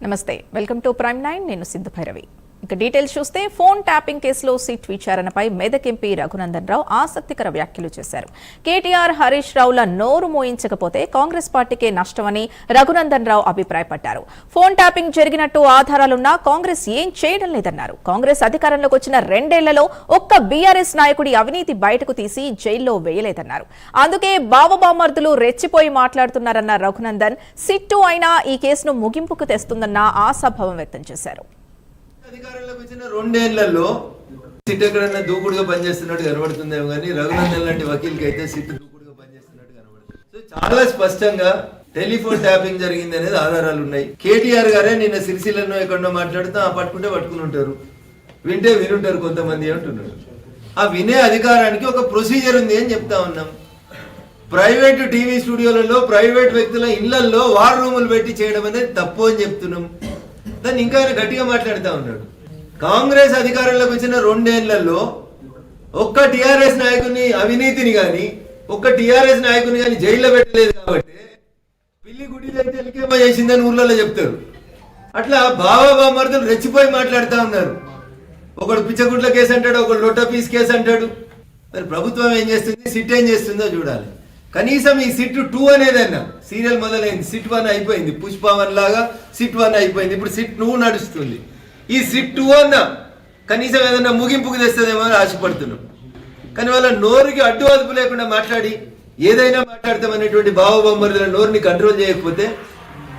నమస్తే welcome to prime 9 నేను సిద్ధు భైరవి ఇక డీటెయిల్స్ చూస్తే ఫోన్ ట్యాపింగ్ కేసులో సిట్ విచారణపై మెదక్ ఎంపీ రఘునందన్ రావు ఆసక్తికర వ్యాఖ్యలు చేశారు. కేటీఆర్ హరీష్ రావుల నోరు మోయించకపోతే కాంగ్రెస్ పార్టీకే నష్టమని రఘునందన్ రావు అభిప్రాయపడ్డారు. ఫోన్ ట్యాపింగ్ జరిగినట్టు ఆధారాలున్నా కాంగ్రెస్ ఏం చేయడం లేదన్నారు. కాంగ్రెస్ అధికారంలోకి వచ్చిన 2 ఏళ్లలో ఒక్క బీఆర్ఎస్ నాయకుడి అవినీతి బయటకు తీసి జైల్లో వేయలేదన్నారు. అందుకే బావబామర్దులు రెచ్చిపోయి మాట్లాడుతున్నారన్న రఘునందన్ సిట్టు అయినా ఈ కేసును ముగింపుకు తెస్తుందన్న ఆశాభావం వ్యక్తం చేశారు. అధికారంలోకి వచ్చిన 2 ఏళ్లలో సిట్ ఎక్కడన్నా దూకుడుగా పనిచేస్తున్నట్టు కనబడుతుందేమో కానీ రఘునందన్ లాంటి వకీల్కి అయితే సిట్ దూకుడుగా పనిచేస్తున్నట్టు కనబడుతుంది. సో చాలా స్పష్టంగా టెలిఫోన్ ట్యాపింగ్ జరిగింది అనేది ఆధారాలు ఉన్నాయి. కేటీఆర్ గారే నిన్న సిరిసిల్లలో ఎక్కడో మాట్లాడుతూ పట్టుకుని ఉంటారు, వింటే వినుంటారు కొంతమంది అంటున్నారు. ఆ వినే అధికారానికి ఒక ప్రొసీజర్ ఉంది అని చెప్తా ఉన్నాం. ప్రైవేట్ టీవీ స్టూడియోలలో ప్రైవేట్ వ్యక్తుల ఇళ్లలో వార్ రూములు పెట్టి చేయడం అనేది తప్పు అని చెప్తున్నాం. దాన్ని ఇంకా గట్టిగా మాట్లాడుతూ ఉన్నాడు. కాంగ్రెస్ అధికారంలోకి వచ్చిన 2 ఏళ్లలో ఒక్క టిఆర్ఎస్ నాయకుని అవినీతిని గాని ఒక్క టిఆర్ఎస్ నాయకుని గాని జైల్లో పెట్టలేదు కాబట్టి పిల్లి గుడి అయితే ఎలికేమో చేసిందని ఊర్లలో చెప్తారు. అట్లా బావబామర్దులు రెచ్చిపోయి మాట్లాడుతూ ఉన్నారు. ఒకడు పిచ్చగుడ్ల కేసు అంటాడు, ఒకడు లొట్ట పీస్ కేసు అంటాడు. మరి ప్రభుత్వం ఏం చేస్తుంది, సిట్ ఏం చేస్తుందో చూడాలి. కనీసం ఈ సిట్ 2 అనేదన్నా సీరియల్ మొదలైంది. సిట్ 1 అయిపోయింది, పుష్ప 1 లాగా సిట్ 1 అయిపోయింది. ఇప్పుడు సిట్ 2 నడుస్తుంది. ఈ సిట్ 2 అన్నా కనీసం ఏదన్నా ముగింపుకు తెస్తుందేమో అని ఆశపడుతున్నాం. కానీ వాళ్ళ నోరుకి అడ్డు అదుపు లేకుండా మాట్లాడి ఏదైనా మాట్లాడతామనేటువంటి బావబొమ్మరుల నోరుని కంట్రోల్ చేయకపోతే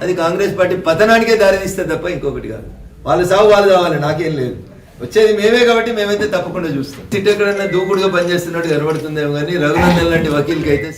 అది కాంగ్రెస్ పార్టీ పతనానికే దారితీస్తుంది తప్ప ఇంకొకటి కాదు. వాళ్ళ సాగు వాళ్ళు కావాలి, నాకేం లేదు. వచ్చేది మేమే కాబట్టి మేమైతే తప్పకుండా చూస్తాం. సిట్ ఎక్కడన్నా దూకుడుగా పనిచేస్తున్నట్టు కనబడుతుందేమో కానీ రఘునందన్ లాంటి వకీల్కి అయితే